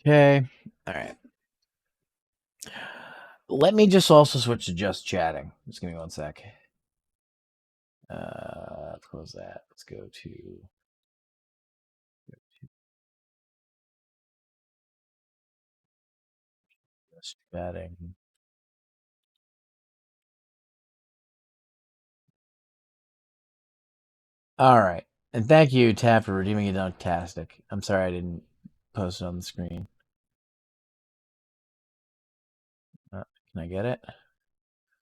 Okay. All right. Let me just also switch to just chatting. Just give me one sec. Let's close that. Let's go to just chatting. All right. And thank you, Tab, for redeeming it fantastic. I'm sorry I didn't post it on the screen. Can I get it?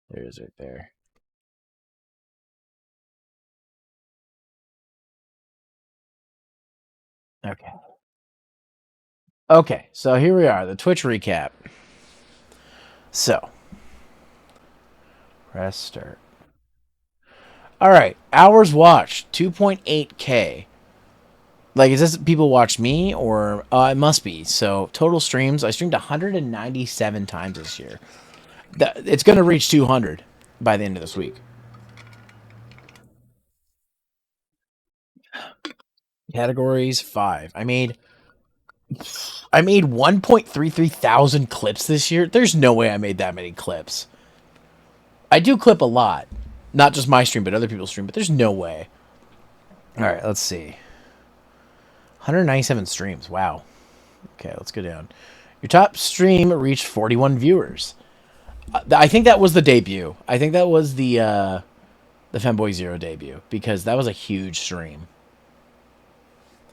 There it is right there. Okay. Okay, so here we are, the Twitch recap. So, press start. All right, hours watched 2.8K. Like, is this people watch me or it must be? So total streams, I streamed 197 times this year. It's gonna reach 200 by the end of this week. Categories 5. I made 1.33 thousand clips this year. There's no way I made that many clips. I do clip a lot, not just my stream, but other people's stream. But there's no way. All right, let's see. 197 streams. Wow. Okay, let's go down. Your top stream reached 41 viewers. I think that was the debut. I think that was the Femboy Zero debut because that was a huge stream.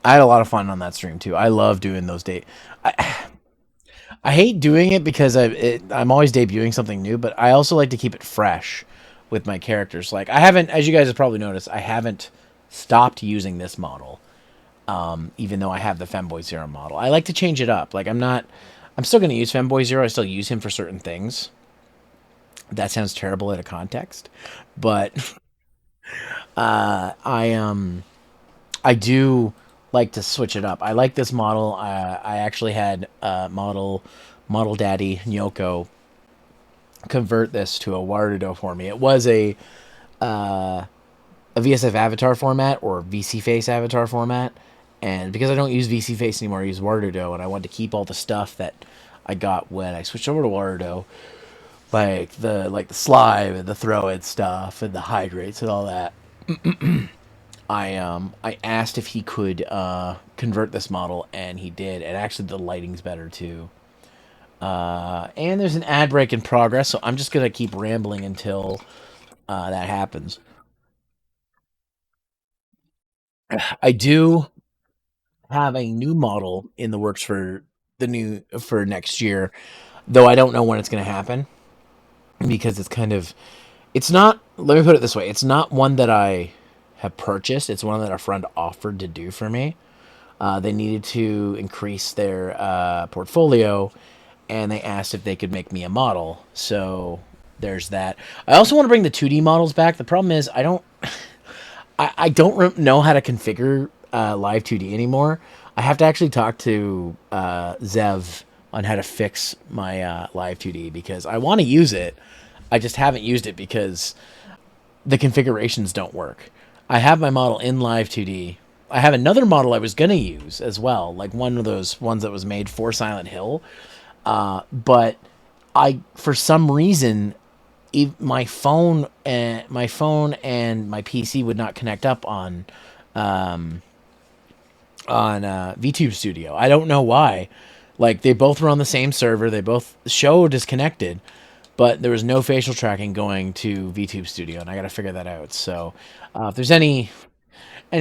I had a lot of fun on that stream too. I love doing those I hate doing it because I'm always debuting something new, but I also like to keep it fresh with my characters. Like I haven't, as you guys have probably noticed, I haven't stopped using this model, even though I have the Femboy Zero model. I like to change it up. Like I'm still going to use Femboy Zero. I still use him for certain things. That sounds terrible out of context, but I do like to switch it up. I like this model. I actually had model daddy Nyoko convert this to a Warudo for me. It was a VSF avatar format or VC face avatar format, and because I don't use VC face anymore, I use Warudo, and I wanted to keep all the stuff that I got when I switched over to Warudo, like the slime and the throw in stuff and the hydrates and all that. I asked if he could convert this model, and he did. And actually, the lighting's better too. And there's an ad break in progress, so I'm just gonna keep rambling until that happens. I do have a new model in the works for next year, though I don't know when it's gonna happen because it's not. Let me put it this way: it's not one that I have purchased. It's one that a friend offered to do for me. They needed to increase their portfolio, and they asked if they could make me a model. So there's that. I also want to bring the 2D models back. The problem is I don't know how to configure Live 2D anymore. I have to actually talk to Zev on how to fix my Live 2D because I want to use it. I just haven't used it because the configurations don't work. I have my model in Live 2D. I have another model I was going to use as well, like one of those ones that was made for Silent Hill. But for some reason, my phone and my PC would not connect up on VTube Studio. I don't know why. Like they both were on the same server. They both show disconnected, but there was no facial tracking going to VTube Studio, and I got to figure that out. So, if there's any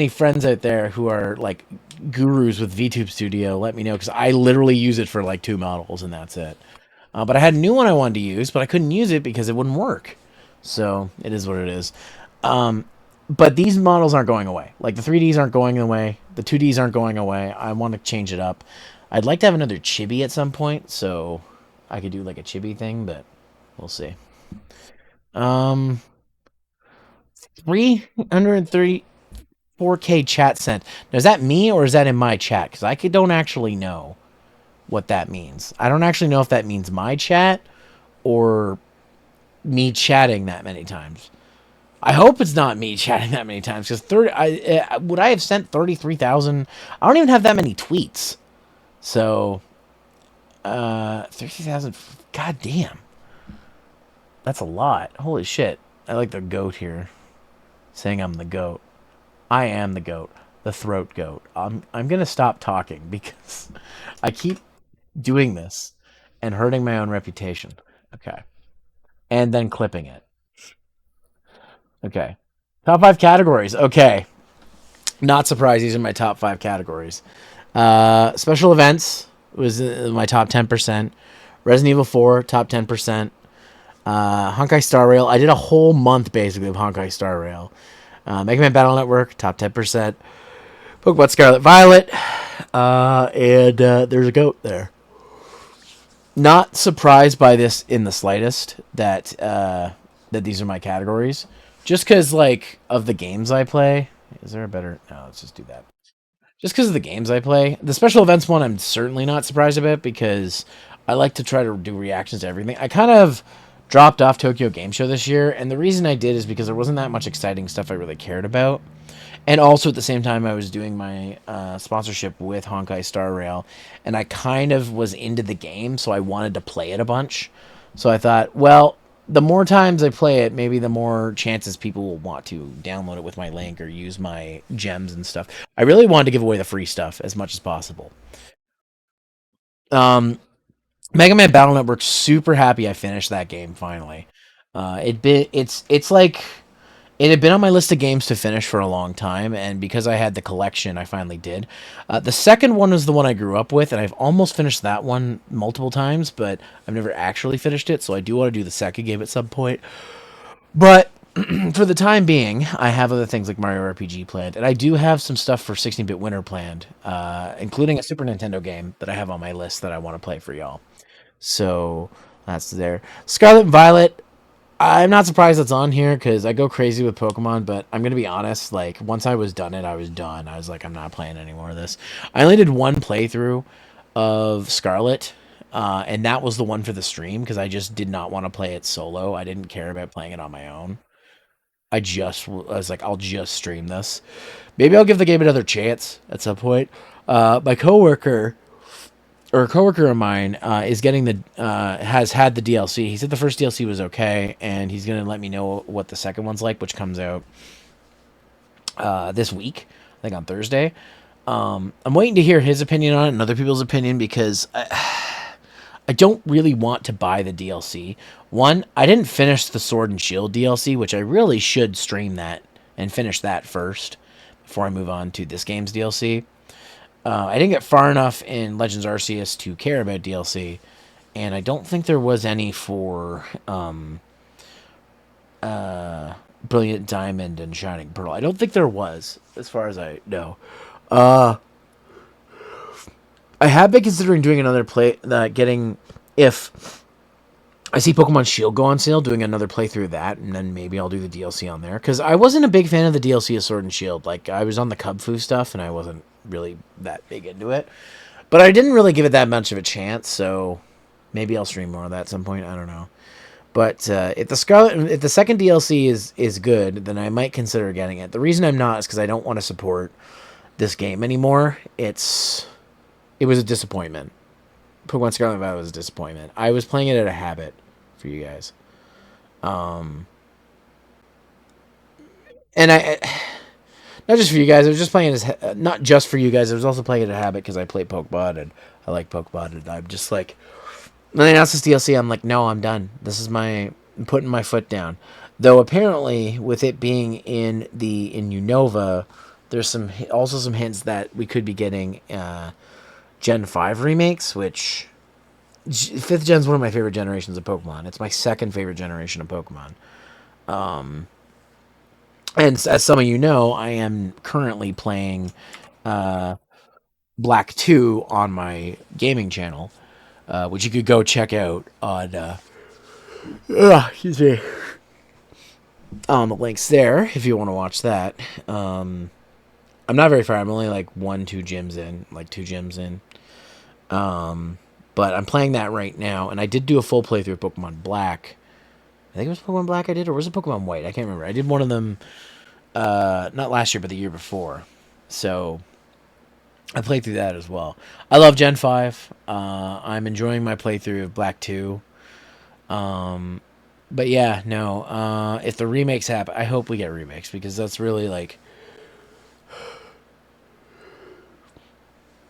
friends out there who are like gurus with VTube Studio, let me know because I literally use it for like 2 models and that's it. But I had a new one I wanted to use, but I couldn't use it because it wouldn't work. So it is what it is. But these models aren't going away. Like the 3Ds aren't going away. The 2Ds aren't going away. I want to change it up. I'd like to have another chibi at some point, so I could do like a chibi thing, but we'll see. Um, 330 4K chat sent. Now, is that me or is that in my chat? Because don't actually know what that means. I don't actually know if that means my chat or me chatting that many times. I hope it's not me chatting that many times because would I have sent 33,000? I don't even have that many tweets, so 30,000. God damn. That's a lot. Holy shit. I like the goat here. Saying I'm the goat. I am the goat. The throat goat. I'm gonna stop talking because I keep doing this and hurting my own reputation. Okay. And then clipping it. Okay. Top five categories. Okay. Not surprised. These are my top five categories. Special events was my top 10%. Resident Evil 4, top 10%. Honkai Star Rail. I did a whole month basically of Honkai Star Rail. Mega Man Battle Network, top 10%. Pokemon Scarlet Violet. And there's a goat there. Not surprised by this in the slightest that that these are my categories. Just because, like, of the games I play. Is there a better... No, let's just do that. Just because of the games I play. The special events one I'm certainly not surprised about because I like to try to do reactions to everything. I kind of dropped off Tokyo Game Show this year, and the reason I did is because there wasn't that much exciting stuff I really cared about. And also at the same time, I was doing my sponsorship with Honkai Star Rail, and I kind of was into the game, so I wanted to play it a bunch. So I thought, well, the more times I play it, maybe the more chances people will want to download it with my link or use my gems and stuff. I really wanted to give away the free stuff as much as possible. Um, Mega Man Battle Network, super happy I finished that game finally. It's like it had been on my list of games to finish for a long time, and because I had the collection, I finally did. The second one was the one I grew up with, and I've almost finished that one multiple times, but I've never actually finished it, so I do want to do the second game at some point. But for the time being, I have other things like Mario RPG planned, and I do have some stuff for 16-bit Winter planned, including a Super Nintendo game that I have on my list that I want to play for y'all. So that's there. Scarlet and Violet, I'm not surprised it's on here because I go crazy with Pokemon, but I'm gonna be honest. Like once I was done it, I was done. I was like, I'm not playing any more of this. I only did one playthrough of Scarlet, and that was the one for the stream because I just did not want to play it solo. I didn't care about playing it on my own. I was like, I'll just stream this. Maybe I'll give the game another chance at some point. My coworker or a coworker of mine is getting the has had the DLC. He said the first DLC was okay, and he's gonna let me know what the second one's like, which comes out this week, I think on Thursday. I'm waiting to hear his opinion on it and other people's opinion because I don't really want to buy the DLC. One, I didn't finish the Sword and Shield DLC, which I really should stream that and finish that first before I move on to this game's DLC. I didn't get far enough in Legends Arceus to care about DLC, and I don't think there was any for Brilliant Diamond and Shining Pearl. I don't think there was, as far as I know. I have been considering doing another play, getting, if I see Pokemon Shield go on sale, doing another playthrough of that, and then maybe I'll do the DLC on there. Because I wasn't a big fan of the DLC of Sword and Shield. Like, I was on the Cub Fu stuff, and I wasn't really that big into it. But I didn't really give it that much of a chance, so maybe I'll stream more of that at some point. I don't know. But if the second DLC is good, then I might consider getting it. The reason I'm not is because I don't want to support this game anymore. It was a disappointment. Pokemon Scarlet Violet was a disappointment. I was playing it at a habit for you guys. And I not just for you guys. I was just playing as not just for you guys. I was also playing it at a habit because I play Pokemon and I like Pokemon, and I'm just like, when they announced this DLC, I'm like, no, I'm done. I'm putting my foot down. Though apparently, with it being in Unova, there's also some hints that we could be getting Gen 5 remakes, which 5th Gen is one of my favorite generations of Pokemon. It's my second favorite generation of Pokemon. And as some of you know, I am currently playing Black 2 on my gaming channel, which you could go check out on excuse me, on the links there if you want to watch that. I'm not very far. I'm only like 2 gyms in, like 2 gyms in. But I'm playing that right now, and I did do a full playthrough of Pokemon Black. I think it was Pokemon Black I did, or was it Pokemon White? I can't remember. I did one of them, not last year, but the year before. So I played through that as well. I love Gen 5. I'm enjoying my playthrough of Black 2. Um, but yeah, no. If the remakes happen, I hope we get remakes because that's really like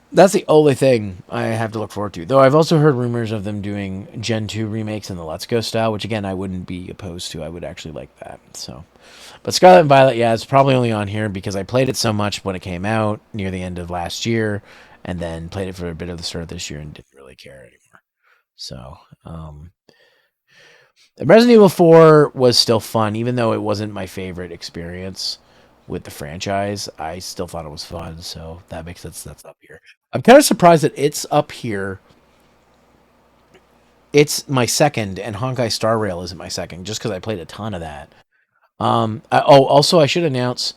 that's the only thing I have to look forward to. Though I've also heard rumors of them doing Gen 2 remakes in the Let's Go style, which again I wouldn't be opposed to. I would actually like that. So, but Scarlet and Violet, yeah, it's probably only on here because I played it so much when it came out near the end of last year, and then played it for a bit of the start of this year and didn't really care anymore. So, Resident Evil 4 was still fun, even though it wasn't my favorite experience with the franchise. I still thought it was fun, so that makes sense. That's up here. I'm kind of surprised that it's up here. It's my second, and Honkai Star Rail isn't my second, just because I played a ton of that. Also, I should announce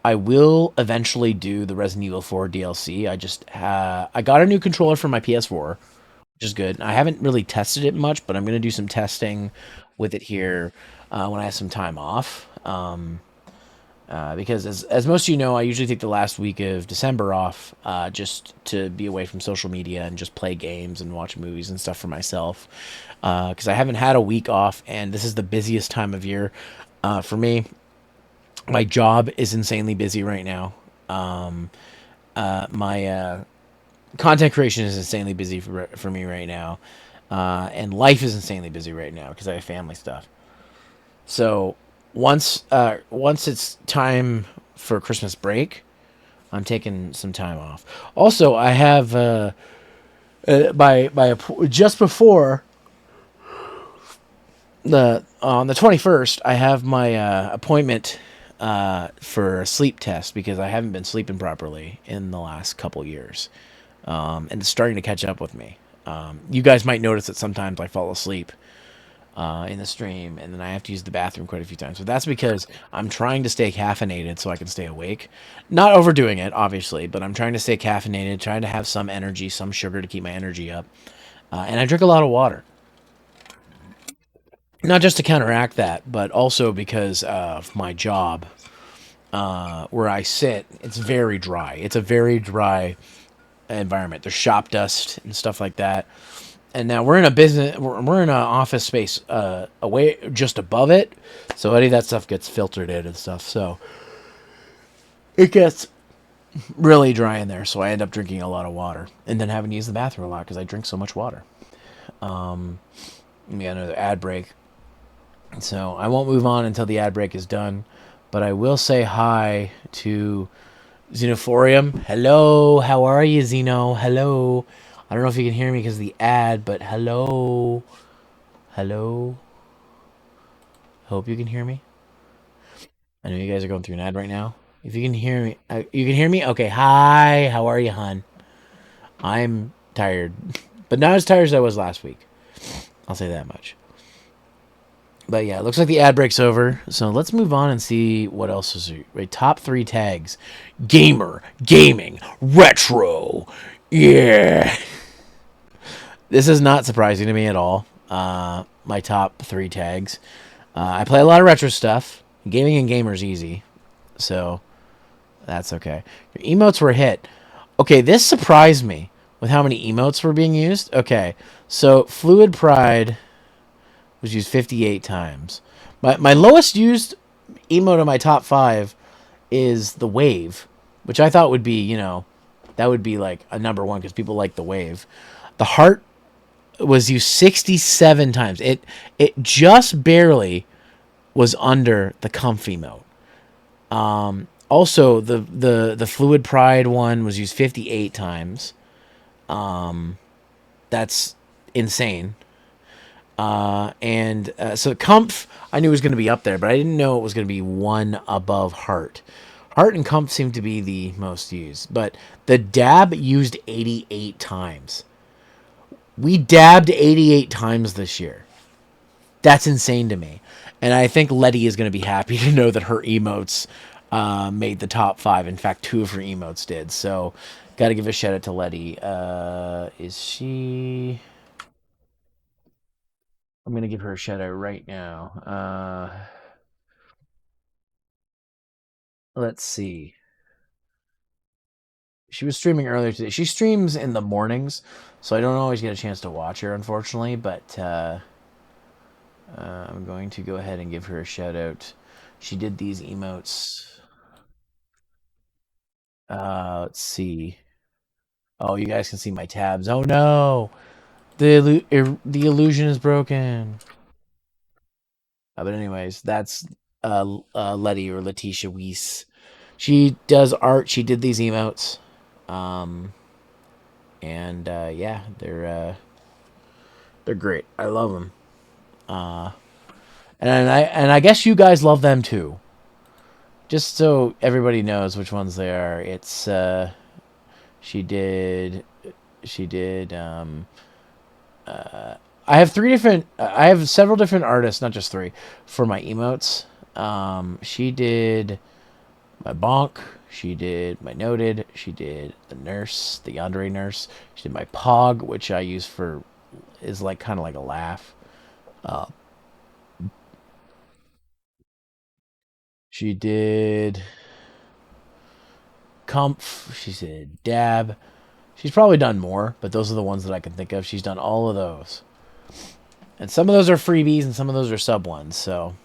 I will eventually do the Resident Evil 4 DLC. I got a new controller for my PS4, which is good. I haven't really tested it much, but I'm going to do some testing with it here when I have some time off. Because as most of you know, I usually take the last week of December off just to be away from social media and just play games and watch movies and stuff for myself. Because I haven't had a week off, and this is the busiest time of year for me. My job is insanely busy right now. My content creation is insanely busy for me right now. And life is insanely busy right now because I have family stuff. So once it's time for Christmas break, I'm taking some time off. Also, I have just before the on the 21st, I have my appointment for a sleep test because I haven't been sleeping properly in the last couple years, and it's starting to catch up with me. You guys might notice that sometimes I fall asleep in the stream, and then I have to use the bathroom quite a few times. But that's because I'm trying to stay caffeinated so I can stay awake. Not overdoing it, obviously, but I'm trying to stay caffeinated, trying to have some energy, some sugar to keep my energy up. And I drink a lot of water. Not just to counteract that, but also because of my job, where I sit, it's very dry. It's a very dry environment. There's shop dust and stuff like that. And now we're in a business, we're in an office space away just above it, so any of that stuff gets filtered in and stuff. So it gets really dry in there. So I end up drinking a lot of water, and then having to use the bathroom a lot because I drink so much water. We got another ad break, so I won't move on until the ad break is done. But I will say hi to Xenophorium. Hello, how are you, Xeno? Hello. I don't know if you can hear me because of the ad, but hello. Hello. Hope you can hear me. I know you guys are going through an ad right now. If you can hear me, you can hear me? Okay, hi. How are you, hon? I'm tired, but not as tired as I was last week. I'll say that much. But yeah, it looks like the ad break's over. So let's move on and see what else is here. Right, top 3 tags: gamer, gaming, retro. Yeah. This is not surprising to me at all. My top 3 tags. I play a lot of retro stuff. Gaming and gamer's easy, so that's okay. Your emotes were a hit. Okay, this surprised me with how many emotes were being used. Okay, so Fluid Pride was used 58 times. My lowest used emote in my top 5 is the wave, which I thought would be, that would be like a number 1 because people like the wave. The heart was used 67 times. It just barely was under the comfy mode. Also, the Fluid Pride one was used 58 times. That's insane. So Comf, I knew was going to be up there, but I didn't know it was going to be one above Heart. Heart and Comf seem to be the most used, but the dab used 88 times. We dabbed 88 times this year. That's insane to me. And I think Letty is going to be happy to know that her emotes made the top 5. In fact, 2 of her emotes did. So, got to give a shout out to Letty. Is she? I'm going to give her a shout out right now. Let's see. she was streaming earlier today. She streams in the mornings, so I don't always get a chance to watch her, unfortunately. But I'm going to go ahead and give her a shout out. She did these emotes. Let's see. Oh, you guys can see my tabs. Oh no, the illusion is broken. But anyways, that's Letty or Letitia Weiss. She does art. She did these emotes. Um, and yeah, they're great. I love them. Uh, and I guess you guys love them too. Just so everybody knows which ones they are. It's she did she did I have three different I have several different artists, not just three, for my emotes. She did my bonk, she did my noted, she did the nurse, the Andre nurse, she did my pog, which I use for is like kind of like a laugh. Uh, she did Comf, she did dab. She's probably done more, but those are the ones that I can think of. She's done all of those. And some of those are freebies and some of those are sub ones. So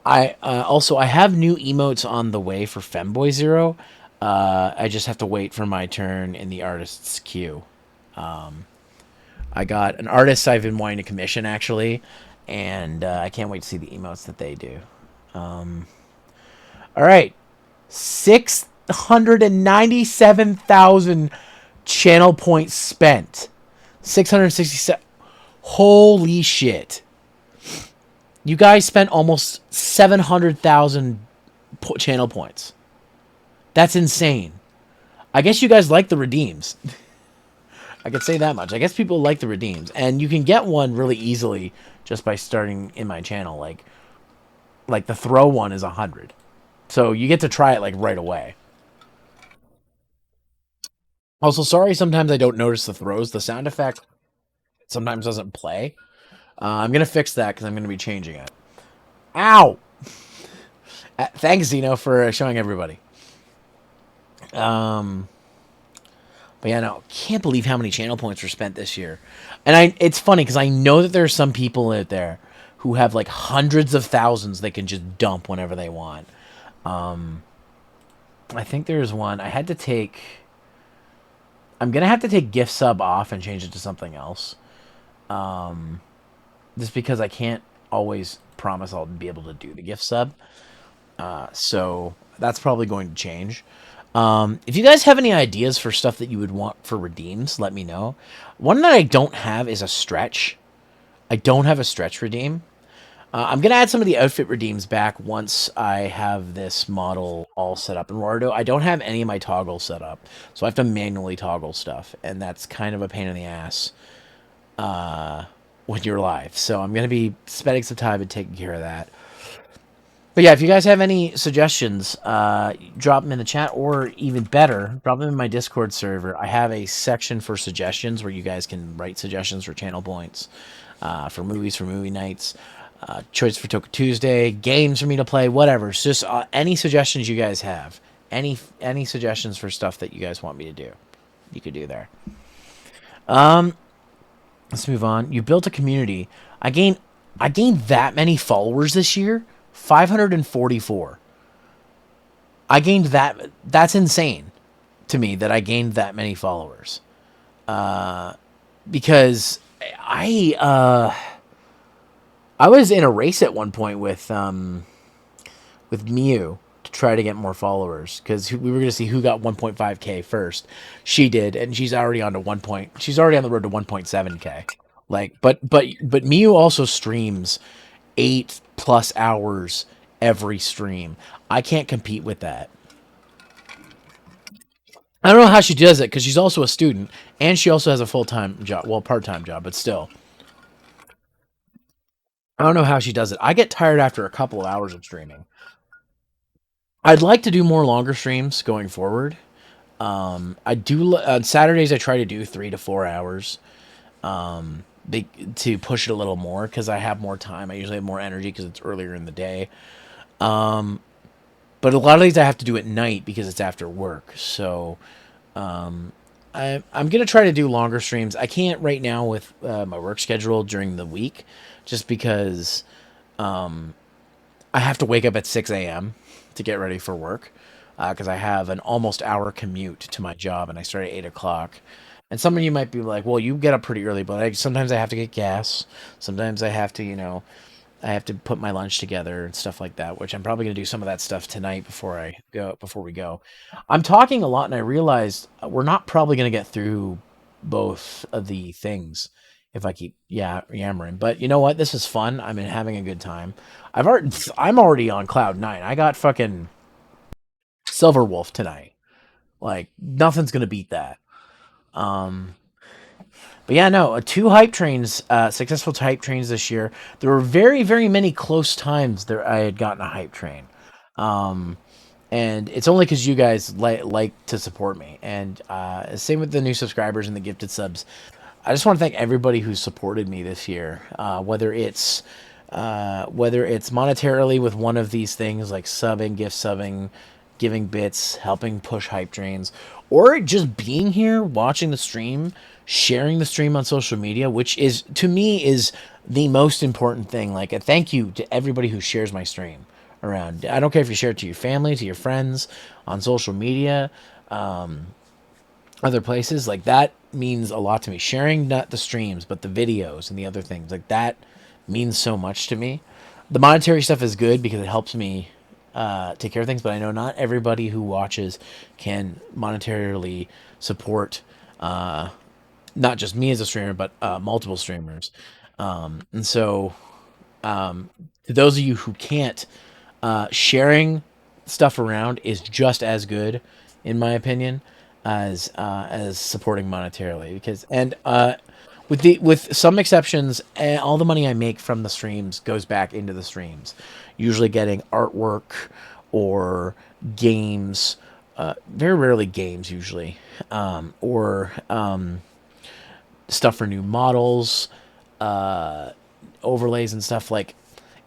I also I have new emotes on the way for Femboy Zero. I just have to wait for my turn in the artist's queue. I got an artist I've been wanting to commission actually, and I can't wait to see the emotes that they do. All right, 697,000 channel points spent. 667. Holy shit. You guys spent almost 700,000 channel points. That's insane. I guess you guys like the redeems. I could say that much. I guess people like the redeems. And you can get one really easily just by starting in my channel. Like the throw one is 100. So you get to try it like right away. Also, sorry sometimes I don't notice the throws. The sound effect sometimes doesn't play. I'm going to fix that because I'm going to be changing it. Ow! Thanks, Zeno, for showing everybody. But yeah, no, can't believe how many channel points were spent this year. And it's funny because I know that there's some people out there who have like hundreds of thousands they can just dump whenever they want. I think there's one. I'm going to have to take gift sub off and change it to something else. Just because I can't always promise I'll be able to do the gift sub. So that's probably going to change. If you guys have any ideas for stuff that you would want for redeems, let me know. One that I don't have is a stretch. I don't have a stretch redeem. I'm going to add some of the outfit redeems back once I have this model all set up in Rordo. I don't have any of my toggles set up, so I have to manually toggle stuff, and that's kind of a pain in the ass when you're live. So I'm going to be spending some time and taking care of that. But yeah, if you guys have any suggestions, drop them in the chat, or even better, drop them in my Discord server. I have a section for suggestions where you guys can write suggestions for channel points, for movies, for movie nights, choice for Toka Tuesday, games for me to play, whatever. It's just any suggestions you guys have, any suggestions for stuff that you guys want me to do, you could do there. Let's move on. You built a community. I gained that many followers this year. 544. I gained that. That's insane to me that I gained that many followers. Because I was in a race at one point with Mew to try to get more followers because we were going to see who got 1.5k first. She did, and she's already on to she's already on the road to 1.7k. Like, but Mew also streams 8+ hours every stream. I can't compete with that. I don't know how she does it because she's also a student and she also has a full-time job, well, part-time job, but still. I don't know how she does it. I get tired after a couple of hours of streaming. I'd like to do more longer streams going forward. I do on Saturdays. I try to do 3 to 4 hours. To push it a little more because I have more time. I usually have more energy because it's earlier in the day. But a lot of these I have to do at night because it's after work. So I'm gonna try to do longer streams. I can't right now with my work schedule during the week, just because I have to wake up at 6 a.m. to get ready for work, because I have an almost hour commute to my job, and I start at 8 o'clock. And some of you might be like, "Well, you get up pretty early," but sometimes I have to get gas. Sometimes I have to, I have to put my lunch together and stuff like that, which I'm probably going to do some of that stuff tonight before we go. I'm talking a lot, and I realized we're not probably going to get through both of the things if I keep yammering. But you know what? This is fun. I'm having a good time. I'm already on cloud nine. I got fucking Silver Wolf tonight. Like nothing's going to beat that. Um, But yeah, no, two hype trains, successful hype trains this year. There were very, very many close times there I had gotten a hype train. Um, and it's only because you guys like to support me. And same with the new subscribers and the gifted subs. I just want to thank everybody who supported me this year, whether it's monetarily with one of these things like subbing, gift subbing, giving bits, helping push hype trains, or just being here, watching the stream, sharing the stream on social media, which is to me is the most important thing. Like a thank you to everybody who shares my stream around. I don't care if you share it to your family, to your friends, on social media, other places. Like that means a lot to me. Sharing not the streams, but the videos and the other things. Like that means so much to me. The monetary stuff is good because it helps me take care of things, but I know not everybody who watches can monetarily support not just me as a streamer, but multiple streamers. And so, to those of you who can't, sharing stuff around is just as good, in my opinion, as supporting monetarily. Because with some exceptions, all the money I make from the streams goes back into the streams. Usually getting artwork or games, very rarely games usually, or stuff for new models, overlays and stuff. Like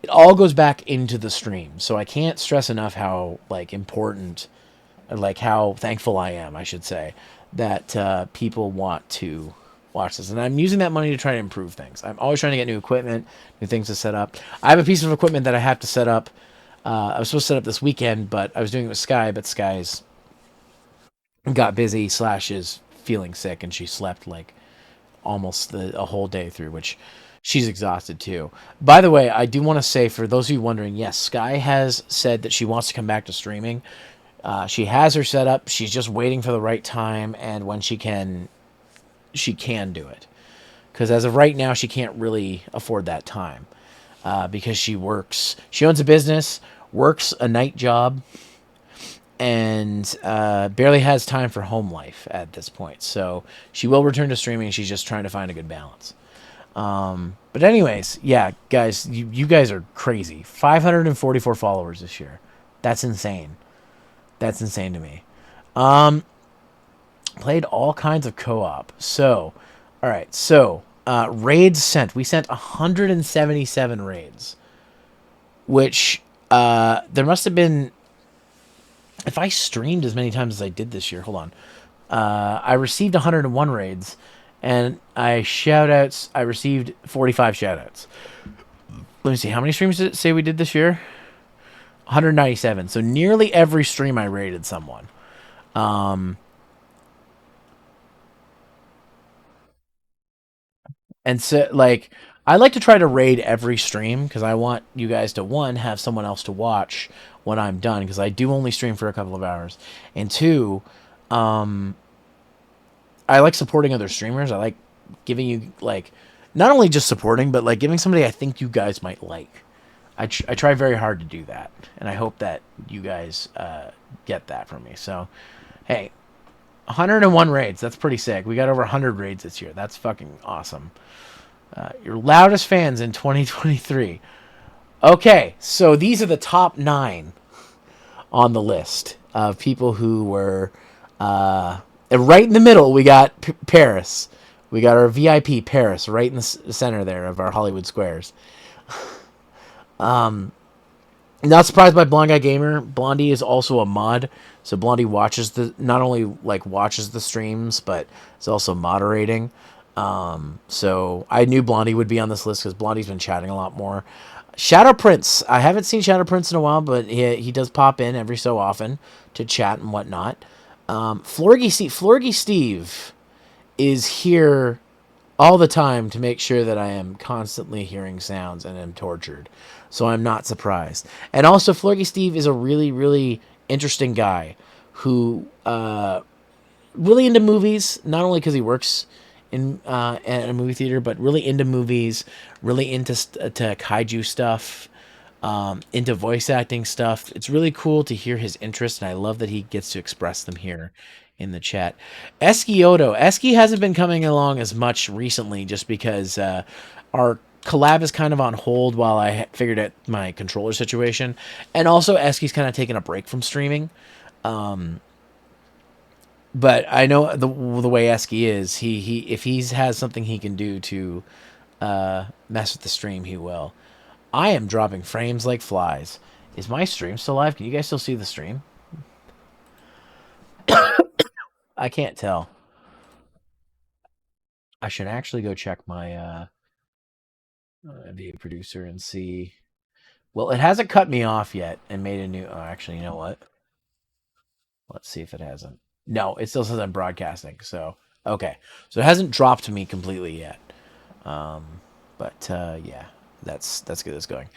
it all goes back into the stream. So I can't stress enough how like important, like how thankful I am, I should say, that people want to watch this. And I'm using that money to try to improve things. I'm always trying to get new equipment, new things to set up. I have a piece of equipment that I have to set up. I was supposed to set up this weekend, but I was doing it with Sky, but Sky's got busy / is feeling sick, and she slept like almost a whole day through, which she's exhausted too. By the way, I do want to say, for those of you wondering, yes, Sky has said that she wants to come back to streaming. She has her set up. She's just waiting for the right time, and when she can do it. Because as of right now, she can't really afford that time because she works. She owns a business, works a night job, and barely has time for home life at this point. So she will return to streaming. She's just trying to find a good balance. But anyways, yeah, guys, you guys are crazy. 544 followers this year. That's insane. That's insane to me. Played all kinds of co-op. So, all right. So, raids sent. We sent 177 raids, which there must have been. If I streamed as many times as I did this year, hold on. I received 101 raids, and I received 45 shoutouts. Let me see. How many streams did it say we did this year? 197. So nearly every stream I raided someone. And so, like, I like to try to raid every stream because I want you guys to, one, have someone else to watch when I'm done, because I do only stream for a couple of hours. And two, I like supporting other streamers. I like giving you, like, not only just supporting, but, like, giving somebody I think you guys might like. I try very hard to do that, and I hope that you guys get that from me. So, hey, 101 raids. That's pretty sick. We got over 100 raids this year. That's fucking awesome. Your loudest fans in 2023. Okay, so these are the top 9 on the list of people who were right in the middle. We got Paris. We got our VIP Paris right in the center there of our Hollywood squares. Not surprised by Blonde Guy Gamer. Blondie is also a mod, so Blondie watches the not only like watches the streams, but is also moderating. So I knew Blondie would be on this list because Blondie's been chatting a lot more. Shadow Prince. I haven't seen Shadow Prince in a while, but he does pop in every so often to chat and whatnot. Florgy Steve is here all the time to make sure that I am constantly hearing sounds and am tortured. So I'm not surprised. And also, Florgy Steve is a really, really interesting guy who really into movies. Not only because he works in at a movie theater, but really into movies, really into to kaiju stuff, into voice acting stuff. It's really cool to hear his interests, and I love that he gets to express them here in the chat. Eskioto. Eski hasn't been coming along as much recently just because our collab is kind of on hold while I figured out my controller situation. And also, Eski's kind of taking a break from streaming. But I know the way Eski is, he if he has something he can do to mess with the stream, he will. I am dropping frames like flies. Is my stream still live? Can you guys still see the stream? I can't tell. I should actually go check my the producer and see. Well, it hasn't cut me off yet and made a new. Oh, actually, you know what? Let's see if it hasn't. No, it still says I'm broadcasting. So okay, so it hasn't dropped me completely yet. But yeah, that's good. It's going.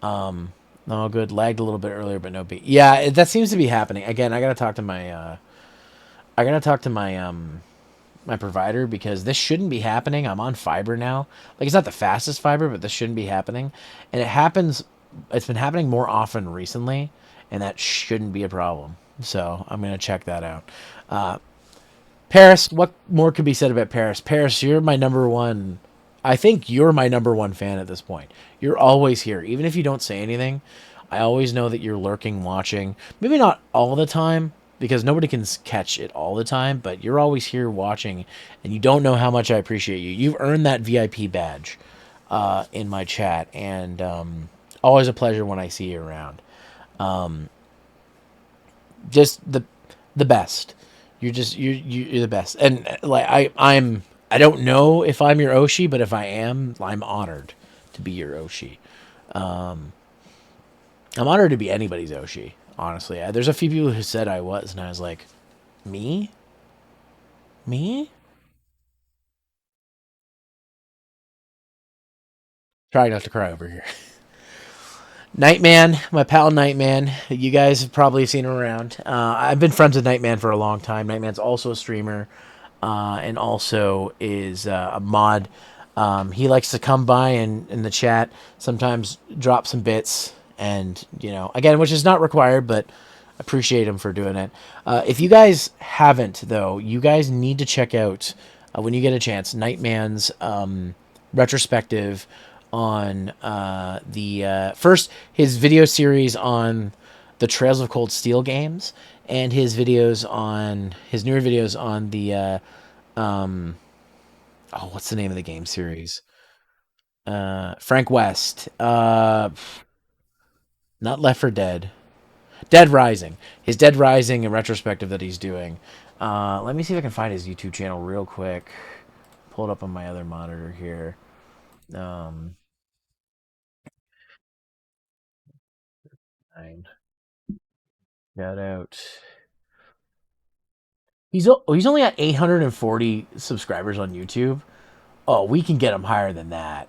No good. Lagged a little bit earlier, but no beat. Yeah, that seems to be happening again. I gotta talk to my. I gotta talk to my provider because this shouldn't be happening. I'm on fiber now. Like it's not the fastest fiber, but this shouldn't be happening. And it happens. It's been happening more often recently, and that shouldn't be a problem. So I'm gonna check that out. Paris, what more could be said about Paris? Paris, you're my number one. I think you're my number one fan at this point. You're always here, even if you don't say anything. I always know that you're lurking, watching. Maybe not all the time, because nobody can catch it all the time, but you're always here watching, and you don't know how much I appreciate you. You've earned that VIP badge in my chat, and always a pleasure when I see you around. Just the best. You're the best, and like I don't know if I'm your Oshi, but if I am, I'm honored to be your Oshi. I'm honored to be anybody's Oshi. Honestly, there's a few people who said I was, and I was like, me, me. Try not to cry over here. Nightman, my pal Nightman. You guys have probably seen him around. I've been friends with Nightman for a long time. Nightman's also a streamer, and also is a mod. He likes to come by and in the chat sometimes drop some bits, and again, which is not required, but appreciate him for doing it. If you guys haven't, though, you guys need to check out when you get a chance Nightman's retrospective on the first his video series on the Trails of Cold Steel games, and his videos on his newer videos on the what's the name of the game series? Frank West. Not Left 4 Dead. Dead Rising. His Dead Rising retrospective that he's doing. Let me see if I can find his YouTube channel real quick. Pull it up on my other monitor here. Shout out. He's only at 840 subscribers on YouTube. Oh, we can get him higher than that.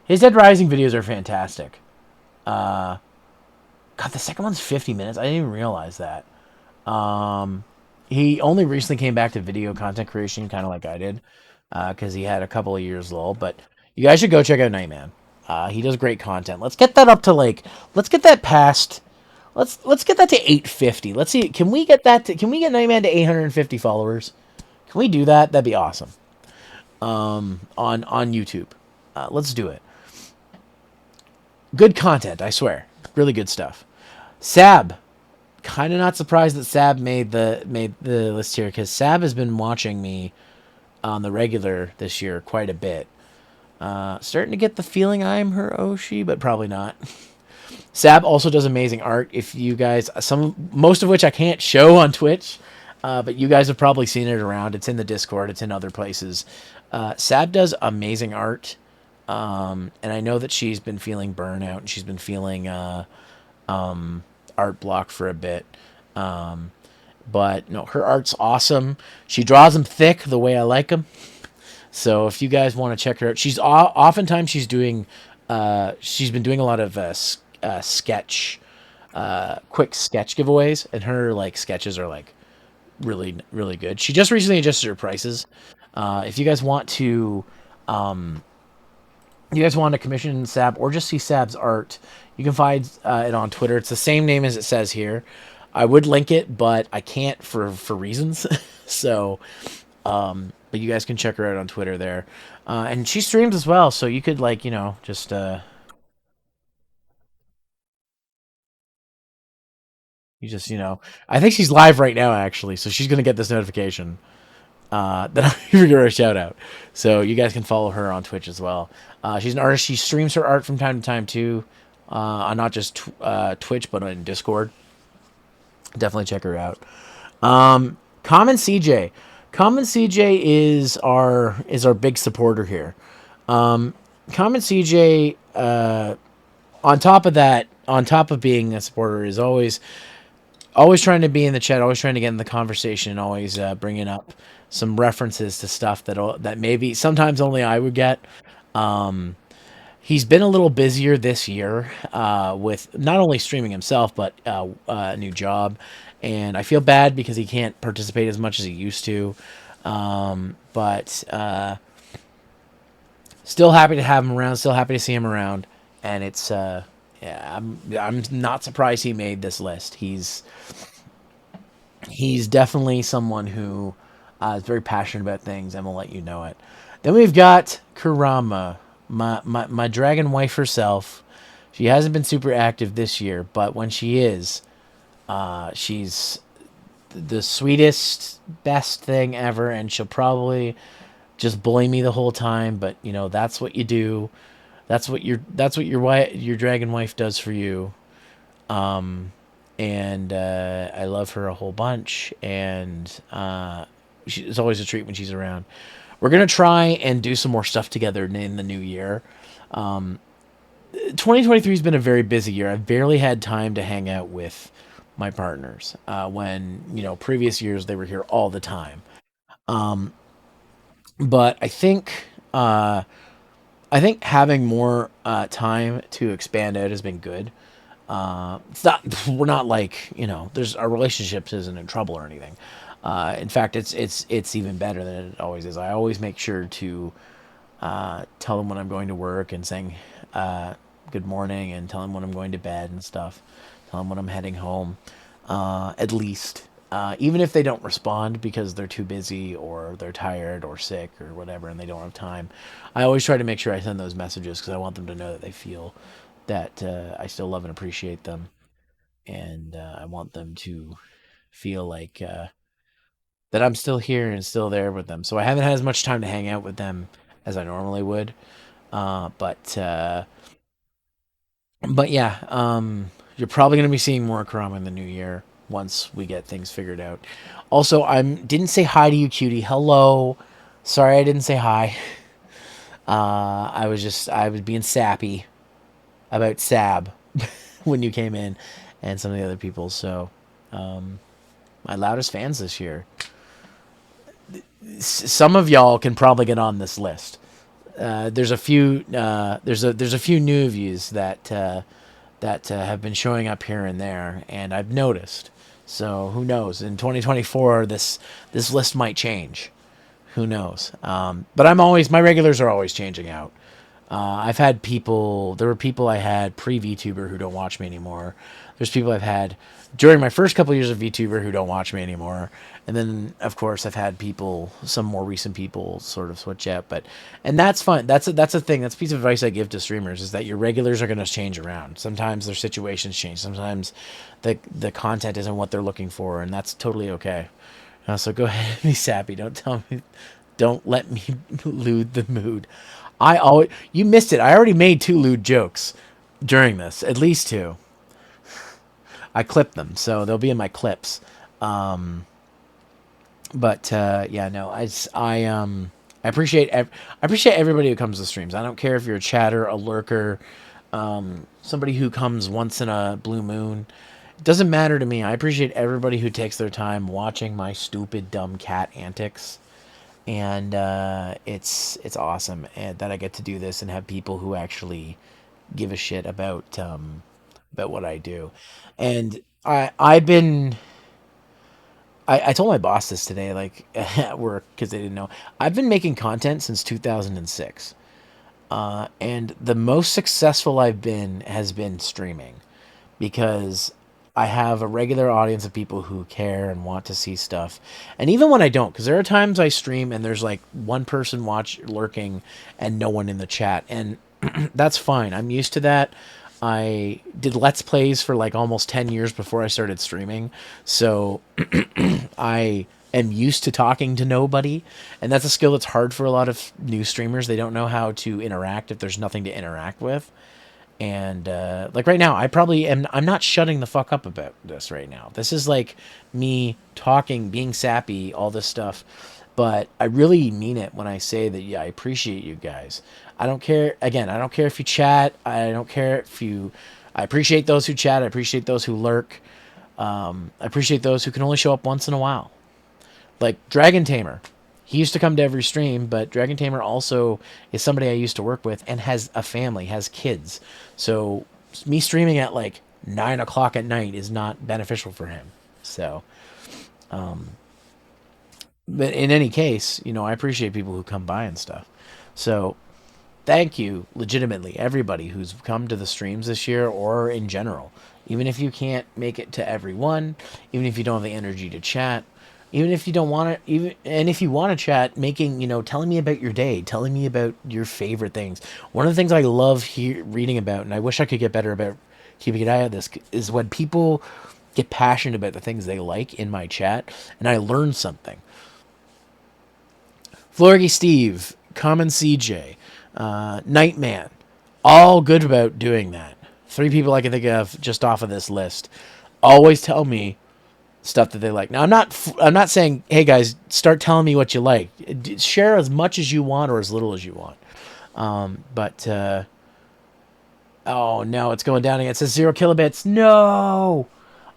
His Dead Rising videos are fantastic. God, the second one's 50 minutes. I didn't even realize that. He only recently came back to video content creation, kind of like I did, because he had a couple of years lull. But you guys should go check out Nightman. He does great content. Let's get that up to let's get that past. Let's get that to 850. Let's see. Can we get Nightman to 850 followers? Can we do that? That'd be awesome. On YouTube, let's do it. Good content, I swear. Really good stuff. Sab, kind of not surprised that Sab made the list here because Sab has been watching me on the regular this year quite a bit. Starting to get the feeling I'm her Oshi, but probably not. Sab also does amazing art. If you guys, most of which I can't show on Twitch, but you guys have probably seen it around. It's in the Discord. It's in other places. Sab does amazing art, and I know that she's been feeling burnout and she's been feeling art block for a bit. But no, her art's awesome. She draws them thick the way I like them. So if you guys want to check her out, oftentimes she's been doing a lot of sketch, quick sketch giveaways, and her like sketches are like really really good. She just recently adjusted her prices. If you guys want to, commission Sab or just see Sab's art, you can find it on Twitter. It's the same name as it says here. I would link it, but I can't for reasons. So, but you guys can check her out on Twitter there, and she streams as well. So you could like just you just I think she's live right now actually, so she's gonna get this notification that I'm giving her a shout out. So you guys can follow her on Twitch as well. She's an artist. She streams her art from time to time too, on not just Twitch but on Discord. Definitely check her out. Common CJ. Common CJ is our big supporter here. Common CJ, on top of that, on top of being a supporter, is always trying to be in the chat, always trying to get in the conversation, always bringing up some references to stuff that maybe sometimes only I would get. He's been a little busier this year with not only streaming himself, but a new job. And I feel bad because he can't participate as much as he used to. But still happy to have him around, still happy to see him around. And it's, yeah, I'm not surprised he made this list. He's definitely someone who is very passionate about things and will let you know it. Then we've got Kurama, my dragon wife herself. She hasn't been super active this year, but when she is, she's the sweetest, best thing ever, and she'll probably just bully me the whole time. But that's what you do. That's what your dragon wife does for you. And I love her a whole bunch, and it's always a treat when she's around. We're gonna try and do some more stuff together in the new year. 2023 has been a very busy year. I've barely had time to hang out with my partners. When previous years they were here all the time. But I think having more time to expand out has been good. It's not we're not like there's our relationships isn't in trouble or anything. In fact, it's even better than it always is. I always make sure to tell them when I'm going to work and saying good morning, and tell them when I'm going to bed and stuff. Tell them when I'm heading home. At least, even if they don't respond because they're too busy or they're tired or sick or whatever, and they don't have time, I always try to make sure I send those messages because I want them to know that they feel that I still love and appreciate them, and I want them to feel like that I'm still here and still there with them. So I haven't had as much time to hang out with them as I normally would, but yeah, you're probably going to be seeing more Kurama in the new year once we get things figured out. Also, I didn't say hi to you, cutie. Hello. Sorry, I didn't say hi. I was being sappy about Sab when you came in, and some of the other people. So, my loudest fans this year. Some of y'all can probably get on this list. There's a few. There's a few new views that have been showing up here and there, and I've noticed. So who knows? In 2024, this list might change. Who knows? But my regulars are always changing out. I've had people. There were people I had pre VTuber who don't watch me anymore. There's people I've had during my first couple of years of VTuber who don't watch me anymore. And then, of course, I've had some more recent people sort of switch out. And that's fine. That's a thing. That's a piece of advice I give to streamers, is that your regulars are going to change around. Sometimes their situations change. Sometimes the content isn't what they're looking for, and that's totally okay. So go ahead and be sappy. Don't let me lewd the mood. You missed it. I already made two lewd jokes. during this. At least two. I clipped them, so they'll be in my clips. Um, but yeah, no, I appreciate I appreciate everybody who comes to streams. I don't care if you're a chatter, a lurker, somebody who comes once in a blue moon. It doesn't matter to me. I appreciate everybody who takes their time watching my stupid dumb cat antics, and it's awesome and that I get to do this and have people who actually give a shit about what I do. And I told my boss this today, like at work, because they didn't know. I've been making content since 2006, and the most successful I've been has been streaming because I have a regular audience of people who care and want to see stuff. And even when I don't, because there are times I stream and there's like one person watch lurking and no one in the chat, and that's fine. I'm used to that. I did Let's Plays for like almost 10 years before I started streaming. So I am used to talking to nobody. And that's a skill that's hard for a lot of new streamers. They don't know how to interact if there's nothing to interact with. And like right now, I probably am. I'm not shutting the fuck up about this right now. This is like me talking, being sappy, all this stuff. But I really mean it when I say that. Yeah, I appreciate you guys. I don't care. Again, I don't care if you chat. I don't care if you. I appreciate those who chat. I appreciate those who lurk. I appreciate those who can only show up once in a while. Like Dragon Tamer. He used to come to every stream, but Dragon Tamer also is somebody I used to work with and has a family, has kids. So me streaming at like 9 o'clock at night is not beneficial for him. So, but in any case, I appreciate people who come by and stuff. So thank you, legitimately, everybody who's come to the streams this year or in general. Even if you can't make it to every one, even if you don't have the energy to chat, even if you don't want to, even and if you want to chat, telling me about your day, telling me about your favorite things. One of the things I love reading about, and I wish I could get better about keeping an eye on this, is when people get passionate about the things they like in my chat, and I learn something. Florgy Steve, Common CJ, Nightman, all good about doing that. Three people I can think of just off of this list always tell me stuff that they like. Now I'm not saying, hey guys, start telling me what you like. Share as much as you want or as little as you want. But oh no, it's going down again. It says 0 kilobits. No.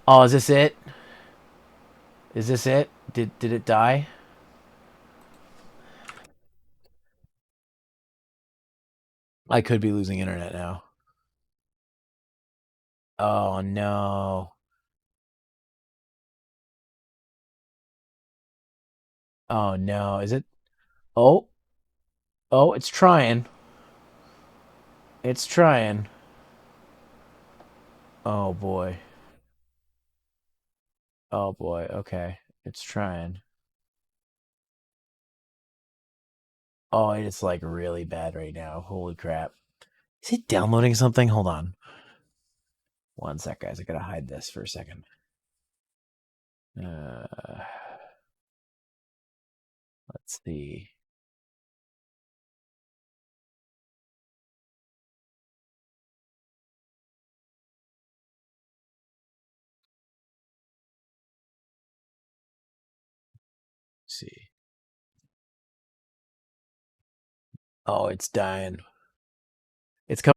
Oh, is this it? Is this it? Did it die? I could be losing internet now. Oh no. Oh no. Is it? Oh, oh, it's trying. It's trying. Oh boy. Oh boy. Okay. It's trying. Oh, it's like really bad right now. Holy crap. Is it downloading something? Hold on. One sec, guys. I gotta hide this for a second. Uh, let's see. See. Oh, it's dying. It's coming.